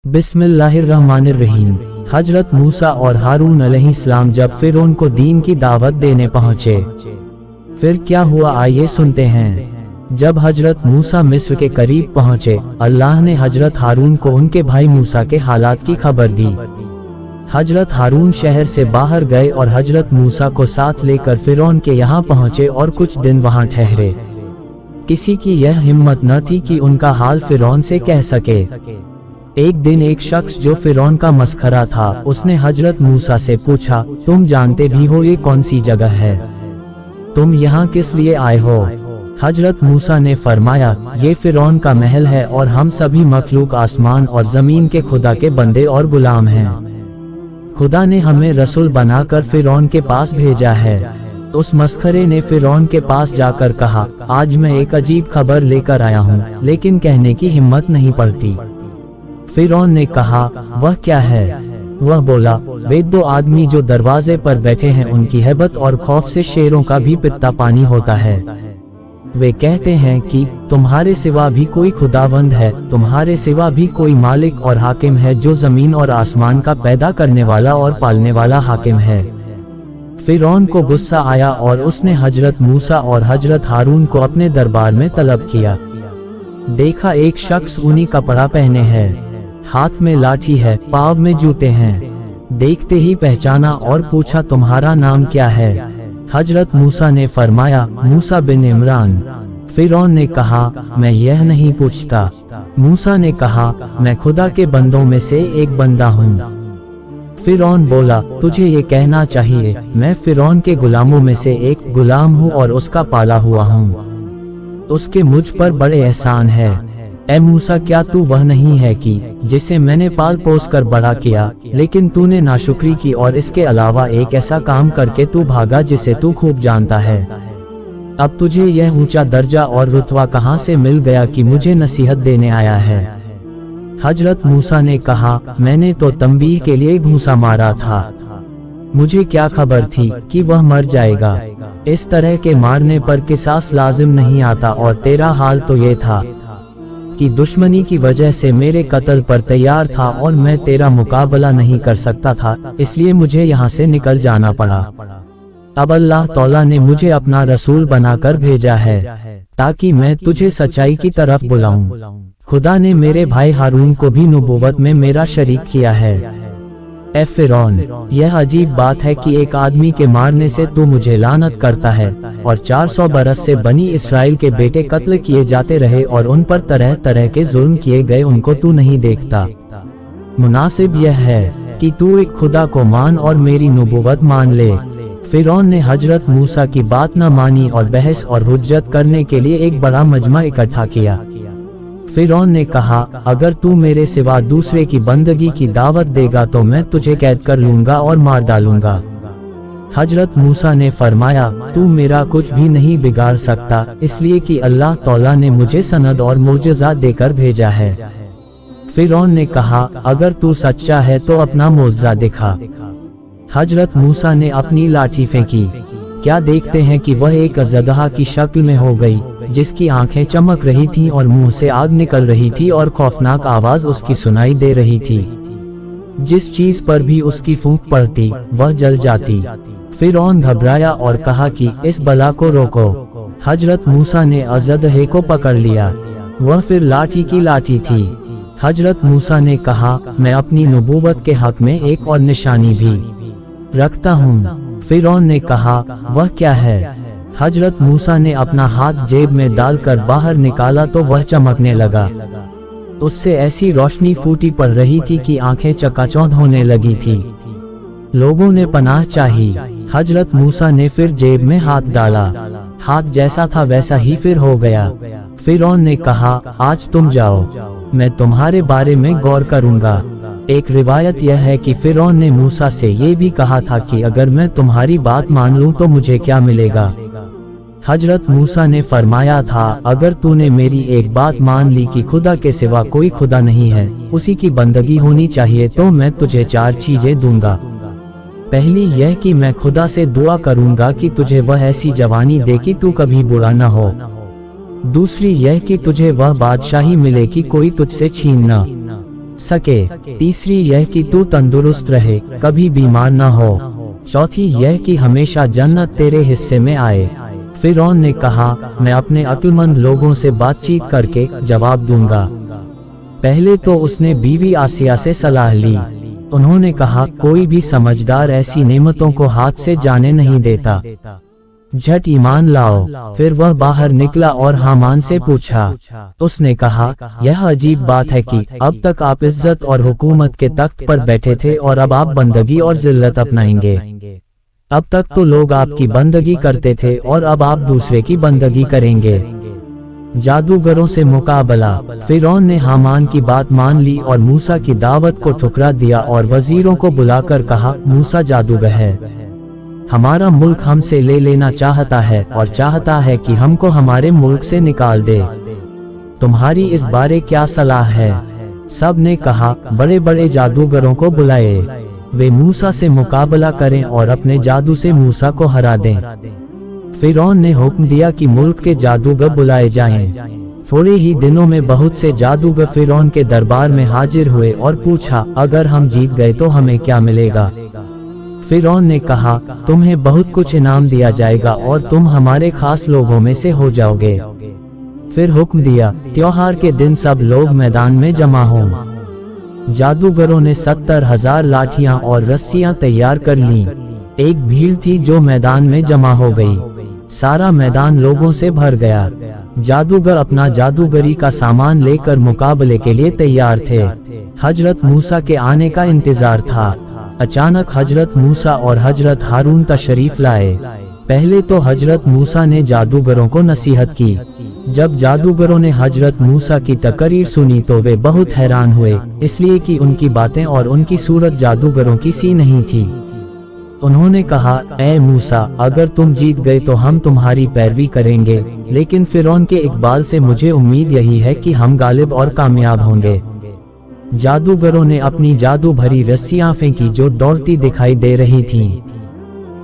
बिस्मिल्लाहिर्रहमानिर्रहीम। हजरत मूसा और हारून अलैहिस्सलाम जब फिरौन को दीन की दावत देने पहुंचे, फिर क्या हुआ आइए सुनते हैं। जब हजरत मूसा मिस्र के करीब पहुंचे, अल्लाह ने हजरत हारून को उनके भाई मूसा के हालात की खबर दी। हजरत हारून शहर से बाहर गए और हजरत मूसा को साथ लेकर फिरौन के यहाँ पहुंचे और कुछ दिन वहां ठहरे। किसी की यह हिम्मत न थी कि उनका हाल फिरौन से कह सके। एक दिन एक शख्स जो फिरौन का मस्खरा था, उसने हजरत मूसा से पूछा, तुम जानते भी हो ये कौन सी जगह है? तुम यहाँ किस लिए आए हो? हजरत मूसा ने फरमाया, ये फिरौन का महल है और हम सभी मखलूक आसमान और जमीन के खुदा के बंदे और गुलाम हैं। खुदा ने हमें रसूल बनाकर फिरौन के पास भेजा है। उस मस्खरे ने फिरौन के पास जाकर कहा, आज मैं एक अजीब खबर लेकर आया हूँ, लेकिन कहने की हिम्मत नहीं पड़ती। फिरौन ने कहा, वह क्या है? वह बोला, वे दो आदमी जो दरवाजे पर बैठे हैं, उनकी हैबत और खौफ से शेरों का भी पित्ता पानी होता है। वे कहते हैं कि तुम्हारे सिवा भी कोई खुदावंद है, तुम्हारे सिवा भी कोई मालिक और हाकिम है जो जमीन और आसमान का पैदा करने वाला और पालने वाला हाकिम है। फिरौन को गुस्सा आया और उसने हजरत मूसा और हजरत हारून को अपने दरबार में तलब किया। देखा एक शख्स ऊनी कपड़ा पहने है, हाथ में लाठी है, पाँव में जूते हैं। देखते ही पहचाना और पूछा, तुम्हारा नाम क्या है? हजरत मूसा ने फरमाया, मूसा बिन इमरान। फिरौन ने कहा, मैं यह नहीं पूछता। मूसा ने कहा, मैं खुदा के बंदों में से एक बंदा हूँ। फिरौन बोला, तुझे ये कहना चाहिए, मैं फिरौन के गुलामों में से एक गुलाम हूँ और उसका पाला हुआ हूँ। उसके मुझ पर बड़े एहसान है। ए मूसा, क्या तू वह नहीं है कि जिसे मैंने पाल पोस कर बड़ा किया, लेकिन तूने नाशुक्री की और इसके अलावा एक ऐसा काम करके तू भागा जिसे तू खूब जानता है। अब तुझे यह ऊंचा दर्जा और रुतबा कहाँ से मिल गया कि मुझे नसीहत देने आया है? हजरत मूसा ने कहा, मैंने तो तंबीह के लिए घूंसा मारा था। मुझे क्या खबर थी कि वह मर जाएगा। इस तरह के मारने पर किसास लाजिम नहीं आता, और तेरा हाल तो ये था कि दुश्मनी की वजह से मेरे कत्ल पर तैयार था और मैं तेरा मुकाबला नहीं कर सकता था, इसलिए मुझे यहाँ से निकल जाना पड़ा। अब अल्लाह तौला ने मुझे अपना रसूल बनाकर भेजा है ताकि मैं तुझे सच्चाई की तरफ बुलाऊं। खुदा ने मेरे भाई हारून को भी नबूवत में मेरा शरीक किया है। ए फिरौन, यह अजीब बात है कि एक आदमी के मारने से तू मुझे लानत करता है, और 400 बरस से बनी इसराइल के बेटे कत्ल किए जाते रहे और उन पर तरह तरह के जुल्म किए गए, उनको तू नहीं देखता। मुनासिब यह है कि तू एक खुदा को मान और मेरी नबूवत मान ले। फिरौन ने हजरत मूसा की बात न मानी और बहस और हुज्जत करने के लिए एक बड़ा मजमा इकट्ठा किया। फिरौन ने कहा, अगर तू मेरे सिवा दूसरे की बंदगी की दावत देगा तो मैं तुझे कैद कर लूंगा और मार डालूंगा। हजरत मूसा ने फरमाया, तू मेरा कुछ भी नहीं बिगाड़ सकता, इसलिए कि अल्लाह तौला ने मुझे सनद और मोजज़ा देकर भेजा है। फिरौन ने कहा, अगर तू सच्चा है तो अपना मोजज़ा दिखा। हजरत मूसा ने अपनी लाठी फेंकी। क्या देखते हैं कि वह एक अज़दहा की शक्ल में हो गई, जिसकी आंखें चमक रही थीं और मुंह से आग निकल रही थी और खौफनाक आवाज उसकी सुनाई दे रही थी। जिस चीज पर भी उसकी फूंक पड़ती वह जल जाती। फिरौन घबराया और कहा कि इस बला को रोको। हजरत मूसा ने अज़दहे को पकड़ लिया। वह फिर लाठी की लाठी थी। हजरत मूसा ने कहा, मैं अपनी नबूवत के हक में एक और निशानी भी रखता हूँ। फिरौन ने कहा, वह क्या है? हजरत मूसा ने अपना हाथ जेब में डालकर बाहर निकाला तो वह चमकने लगा। उससे ऐसी रोशनी फूटी पड़ रही थी कि आंखें चकाचौंध होने लगी थी। लोगों ने पनाह चाही। हजरत मूसा ने फिर जेब में हाथ डाला। हाथ जैसा था वैसा ही फिर हो गया। फिरौन ने कहा, आज तुम जाओ, मैं तुम्हारे बारे में गौर करूंगा। एक रिवायत यह है कि फिरौन ने मूसा से ये भी कहा था कि अगर मैं तुम्हारी बात मान लूं तो मुझे क्या मिलेगा? हजरत मूसा ने फरमाया था, अगर तूने मेरी एक बात मान ली कि खुदा के सिवा कोई खुदा नहीं है, उसी की बंदगी होनी चाहिए, तो मैं तुझे 4 चीजें दूंगा। पहली यह कि मैं खुदा से दुआ करूंगा कि तुझे वह ऐसी जवानी दे कि तू कभी बुरा न हो। दूसरी यह कि तुझे वह बादशाही मिले कि कोई तुझसे छीन न सके। तीसरी यह कि तू तंदुरुस्त रहे, कभी बीमार ना हो। चौथी यह कि हमेशा जन्नत तेरे हिस्से में आए। फिरौन ने कहा, मैं अपने अक्लमंद लोगों से बातचीत करके जवाब दूंगा। पहले तो उसने बीवी आसिया से सलाह ली। उन्होंने कहा, कोई भी समझदार ऐसी नेमतों को हाथ से जाने नहीं देता, झट ईमान लाओ। फिर वह बाहर निकला और हामान से पूछा। उसने कहा, यह अजीब बात है कि अब तक आप इज्जत और हुकूमत के तख्त पर बैठे थे और अब आप बंदगी और जिल्लत अपनाएंगे। अब तक तो लोग आपकी बंदगी करते थे और अब आप दूसरे की बंदगी करेंगे। जादूगरों से मुकाबला। फिरौन ने हामान की बात मान ली और मूसा की दावत को ठुकरा दिया और वजीरों को बुलाकर कहा, मूसा जादूगर है, हमारा मुल्क हमसे ले लेना चाहता है और चाहता है कि हमको हमारे मुल्क से निकाल दे। तुम्हारी इस बारे क्या सलाह है? सब ने कहा, बड़े बड़े जादूगरों को बुलाए, वे मूसा से मुकाबला करें और अपने जादू से मूसा को हरा दें। फिरौन ने हुक्म दिया कि मुल्क के जादूगर बुलाए जाएं। थोड़े ही दिनों में बहुत से जादूगर फिरौन के दरबार में हाजिर हुए और पूछा, अगर हम जीत गए तो हमें क्या मिलेगा? फिरौन ने कहा, तुम्हें बहुत कुछ इनाम दिया जाएगा और तुम हमारे खास लोगों में से हो जाओगे। फिर हुक्म दिया, त्योहार के दिन सब लोग मैदान में जमा हों। जादूगरों ने 70,000 लाठियां और रस्सियां तैयार कर लीं। एक भीड़ थी जो मैदान में जमा हो गई। सारा मैदान लोगों से भर गया। जादूगर अपना जादूगरी का सामान लेकर मुकाबले के लिए तैयार थे। हजरत मूसा के आने का इंतजार था। अचानक हजरत मूसा और हजरत हारून तशरीफ लाए। पहले तो हजरत मूसा ने जादूगरों को नसीहत की। जब जादूगरों ने हजरत मूसा की तकरीर सुनी तो वे बहुत हैरान हुए, इसलिए कि उनकी बातें और उनकी सूरत जादूगरों की सी नहीं थी। उन्होंने कहा, ऐ मूसा, अगर तुम जीत गए तो हम तुम्हारी पैरवी करेंगे, लेकिन फिरौन के इकबाल से मुझे उम्मीद यही है कि हम गालिब और कामयाब होंगे। जादूगरों ने अपनी जादू भरी रस्सियां फेंकी जो दौड़ती दिखाई दे रही थीं।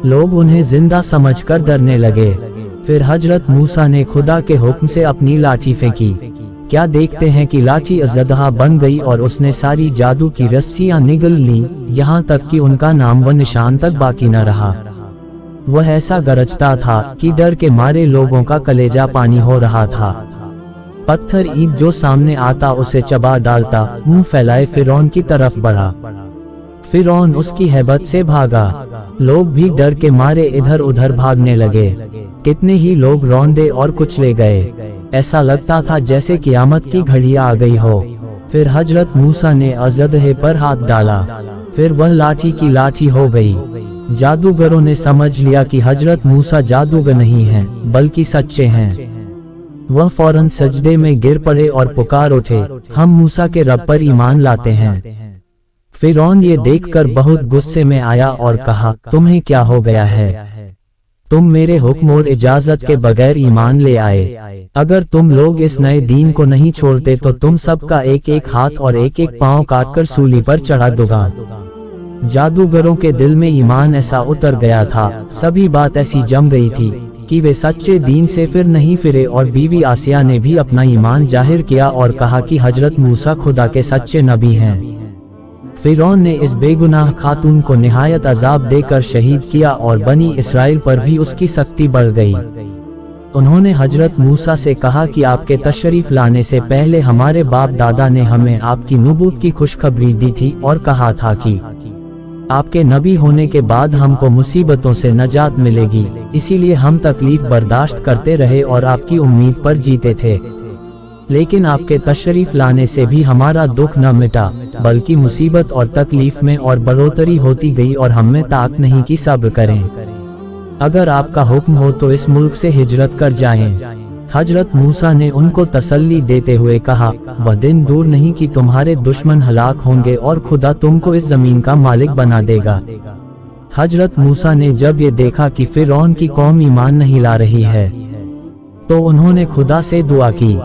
लोग उन्हें जिंदा समझकर डरने लगे। फिर हजरत मूसा ने खुदा के हुक्म से अपनी लाठी फेंकी। क्या देखते हैं कि लाठी अज़दहा बन गई और उसने सारी जादू की रस्सियां निगल लीं, यहाँ तक कि उनका नाम व निशान तक बाकी न रहा। वह ऐसा गरजता था कि डर के मारे लोगों का कलेजा पानी हो रहा था। पत्थर ईंट जो सामने आता उसे चबा डालता, मुंह फैलाए फिरौन की तरफ बढ़ा। फिरौन उसकी हैबत से भागा। लोग भी डर के मारे इधर उधर भागने लगे। कितने ही लोग रौंदे और कुचले गए। ऐसा लगता था जैसे क़यामत की घड़ी आ गई हो। फिर हजरत मूसा ने अज़दहे पर हाथ डाला, फिर वह लाठी की लाठी हो गई। जादूगरों ने समझ लिया कि हजरत मूसा जादूगर नहीं हैं, बल्कि सच्चे हैं। वह फौरन सजदे में गिर पड़े और पुकार उठे, हम मूसा के रब पर ईमान लाते हैं। फिरौन ये देखकर बहुत गुस्से में आया और कहा, तुम्हें क्या हो गया है? तुम मेरे हुक्म और इजाजत के बगैर ईमान ले आए। अगर तुम लोग इस नए दीन को नहीं छोड़ते तो तुम सबका एक एक हाथ और एक एक पांव काटकर सूली पर चढ़ा दूंगा। जादूगरों के दिल में ईमान ऐसा उतर गया था, सभी बात ऐसी जम गई थी कि वे सच्चे दीन से फिर नहीं फिरे। और बीवी आसिया ने भी अपना ईमान जाहिर किया और कहा कि हजरत मूसा खुदा के सच्चे नबी हैं। फिरौन ने इस बेगुनाह खातून को निहायत अजाब देकर शहीद किया और बनी इसराइल पर भी उसकी सख्ती बढ़ गई। उन्होंने हजरत मूसा से कहा कि आपके तशरीफ लाने से पहले हमारे बाप दादा ने हमें आपकी नबूवत की खुशखबरी दी थी और कहा था कि आपके नबी होने के बाद हमको मुसीबतों से नजात मिलेगी, इसीलिए हम तकलीफ बर्दाश्त करते रहे और आपकी उम्मीद पर जीते थे। लेकिन आपके तशरीफ लाने से भी हमारा दुख न मिटा, बल्कि मुसीबत और तकलीफ में और बढ़ोतरी होती गई और हमें ताकत नहीं कि सब्र करें। अगर आपका हुक्म हो तो इस मुल्क से हिजरत कर जाएं। हजरत मूसा ने उनको तसल्ली देते हुए कहा, वह दिन दूर नहीं कि तुम्हारे दुश्मन हलाक होंगे और खुदा तुमको इस जमीन का मालिक बना देगा। हजरत मूसा ने जब ये देखा कि फिरौन की कौम ईमान नहीं ला रही है तो उन्होंने खुदा से दुआ की।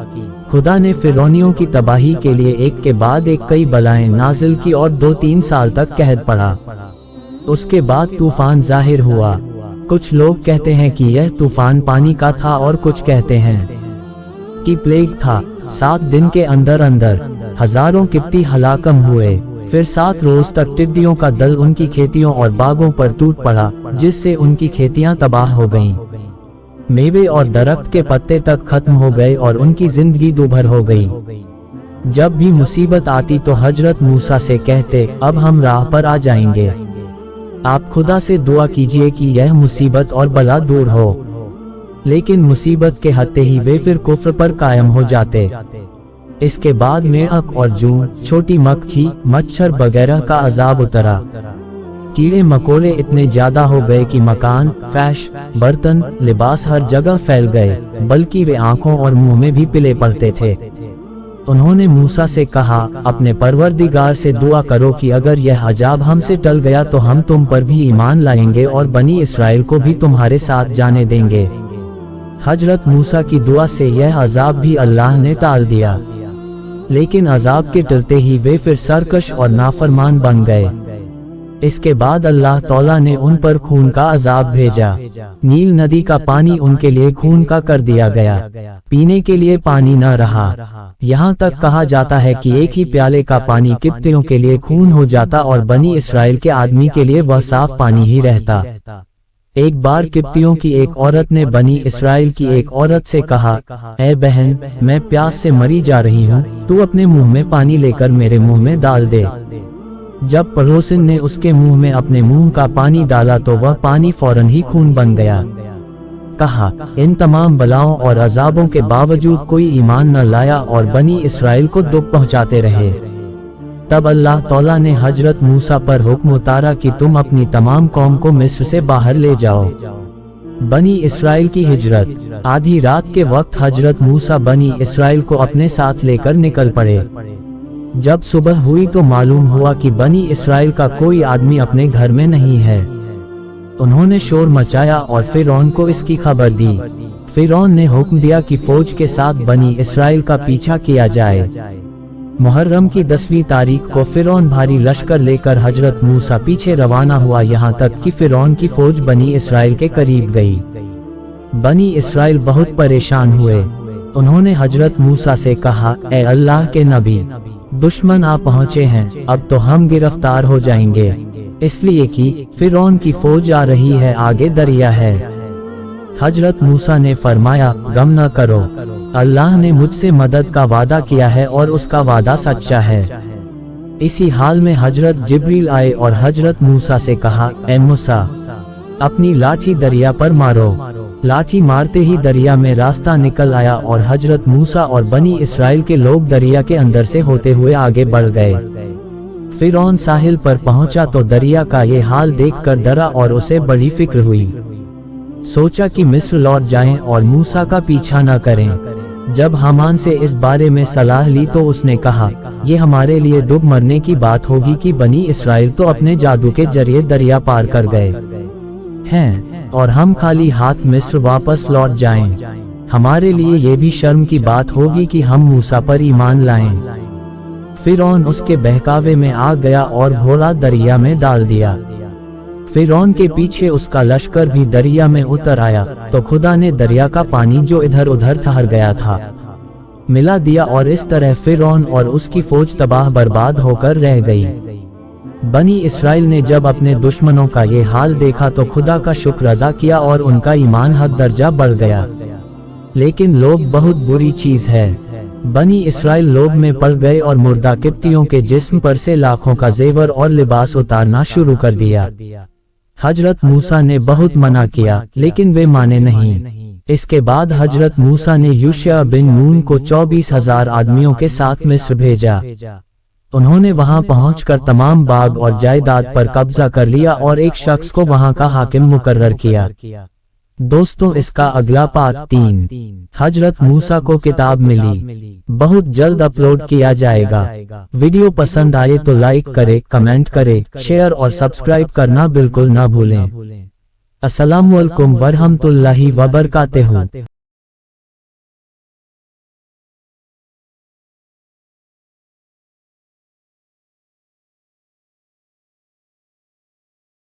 खुदा ने फिरौनियों की तबाही के लिए एक के बाद एक कई बलाएं नाजिल की और 2-3 साल तक कहद पड़ा। उसके बाद तूफान जाहिर हुआ। कुछ लोग कहते हैं कि यह तूफान पानी का था और कुछ कहते हैं कि प्लेग था। 7 दिन के अंदर अंदर हजारों किप्ती हलाकम हुए। फिर 7 रोज तक टिड्डियों का दल उनकी खेतियों और बागों पर टूट पड़ा, जिससे उनकी खेतियां तबाह हो गईं। मेवे और दरख्त के पत्ते तक खत्म हो गए और उनकी जिंदगी दूभर हो गई। जब भी मुसीबत आती तो हजरत मूसा से कहते, अब हम राह पर आ जाएंगे। आप खुदा से दुआ कीजिए कि यह मुसीबत और बला दूर हो। लेकिन मुसीबत के हत्ते ही वे फिर कुफ्र पर कायम हो जाते। इसके बाद मेंढक और जूं, छोटी मक्खी, मच्छर वगैरह का अजाब उतरा। कीड़े मकोड़े इतने ज्यादा हो गए कि मकान, फैश, बर्तन, लिबास हर जगह फैल गए, बल्कि वे आंखों और मुंह में भी पिले पड़ते थे। उन्होंने मूसा से कहा, अपने परवरदिगार से दुआ करो कि अगर यह अजाब हमसे टल गया तो हम तुम पर भी ईमान लाएंगे और बनी इसराइल को भी तुम्हारे साथ जाने देंगे। हजरत मूसा की दुआ से यह अजाब भी अल्लाह ने टाल दिया। लेकिन अजाब के टलते ही वे फिर सरकश और नाफरमान बन गए। इसके बाद अल्लाह तौला ने उन पर खून का अजाब भेजा। नील नदी का पानी उनके लिए खून का कर दिया गया। पीने के लिए पानी न रहा। यहाँ तक कहा जाता है कि एक ही प्याले का पानी किप्तियों के लिए खून हो जाता और बनी इसराइल के आदमी के लिए वह साफ पानी ही रहता। एक बार किप्तियों की एक औरत ने बनी इसराइल की एक औरत से कहा, ऐ बहन, मैं प्यास से मरी जा रही हूँ, तू अपने मुंह में पानी लेकर मेरे मुंह में डाल दे। जब पड़ोसिन ने उसके मुंह में अपने मुंह का पानी डाला तो वह पानी फौरन ही खून बन गया। कहा, इन तमाम बलाओं और अजाबों के बावजूद कोई ईमान न लाया और बनी इसराइल को दुख पहुंचाते रहे। तब अल्लाह तौला ने हजरत मूसा पर हुक्म उतारा कि तुम अपनी तमाम कौम को मिस्र से बाहर ले जाओ। बनी इसराइल की हिजरत। आधी रात के वक्त हजरत मूसा बनी इसराइल को अपने साथ लेकर निकल पड़े। जब सुबह हुई तो मालूम हुआ कि बनी इसराइल का कोई आदमी अपने घर में नहीं है। उन्होंने शोर मचाया और फिरौन को इसकी खबर दी। फिरौन ने हुक्म दिया कि फौज के साथ बनी इसराइल का पीछा किया जाए। मुहर्रम की 10वीं तारीख को फिरौन भारी लश्कर लेकर हजरत मूसा पीछे रवाना हुआ, यहाँ तक कि फिरौन की फौज बनी इसराइल के करीब गई। बनी इसराइल बहुत परेशान हुए। उन्होंने हजरत मूसा से कहा, ए अल्लाह के नबी, दुश्मन आ पहुँचे हैं, अब तो हम गिरफ्तार हो जाएंगे, इसलिए कि फिरौन की फौज आ रही है, आगे दरिया है। हजरत मूसा ने फरमाया, गम न करो, अल्लाह ने मुझसे मदद का वादा किया है और उसका वादा सच्चा है। इसी हाल में हजरत जिब्रील आए और हजरत मूसा से कहा, ए मूसा, अपनी लाठी दरिया पर मारो। लाठी मारते ही दरिया में रास्ता निकल आया और हजरत मूसा और बनी इसराइल के लोग दरिया के अंदर से होते हुए आगे बढ़ गए। फिरौन साहिल पर पहुंचा तो दरिया का ये हाल देखकर डरा और उसे बड़ी फिक्र हुई। सोचा कि मिस्र लौट जाएं और मूसा का पीछा न करें। जब हामान से इस बारे में सलाह ली तो उसने कहा, ये हमारे लिए दुख मरने की बात होगी कि बनी इसराइल तो अपने जादू के जरिए दरिया पार कर गए हैं और हम खाली हाथ मिस्र वापस लौट जाएं। हमारे लिए ये भी शर्म की बात होगी कि हम मूसा पर ईमान लाएं। फिरौन उसके बहकावे में आ गया और घोड़ा दरिया में डाल दिया। फिरौन के पीछे उसका लश्कर भी दरिया में उतर आया तो खुदा ने दरिया का पानी जो इधर उधर ठहर गया था मिला दिया और इस तरह फिरौन और उसकी फौज तबाह बर्बाद होकर रह गई। बनी इसराइल ने जब अपने दुश्मनों का ये हाल देखा तो खुदा का शुक्र अदा किया और उनका ईमान हद दर्जा बढ़ गया। लेकिन लोग बहुत बुरी चीज है। बनी इसराइल लोभ में पड़ गए और मुर्दा किप्तियों के जिस्म पर से लाखों का जेवर और लिबास उतारना शुरू कर दिया। हजरत मूसा ने बहुत मना किया लेकिन वे माने नहीं। इसके बाद हजरत मूसा ने यूशा बिन नून को 24,000 आदमियों के साथ मिस्र भेजा। उन्होंने वहां पहुंचकर तमाम बाग और जायदाद पर कब्जा कर लिया और एक शख्स को वहां का हाकिम मुकर्रर किया। दोस्तों, इसका अगला पार्ट 3 हजरत मूसा को किताब मिली बहुत जल्द अपलोड किया जाएगा। वीडियो पसंद आए तो लाइक करे, कमेंट करे, शेयर और सब्सक्राइब करना बिल्कुल ना भूलें। अस्सलामुअलैकुम वरहमतुल्लाहि वबरकातुहू।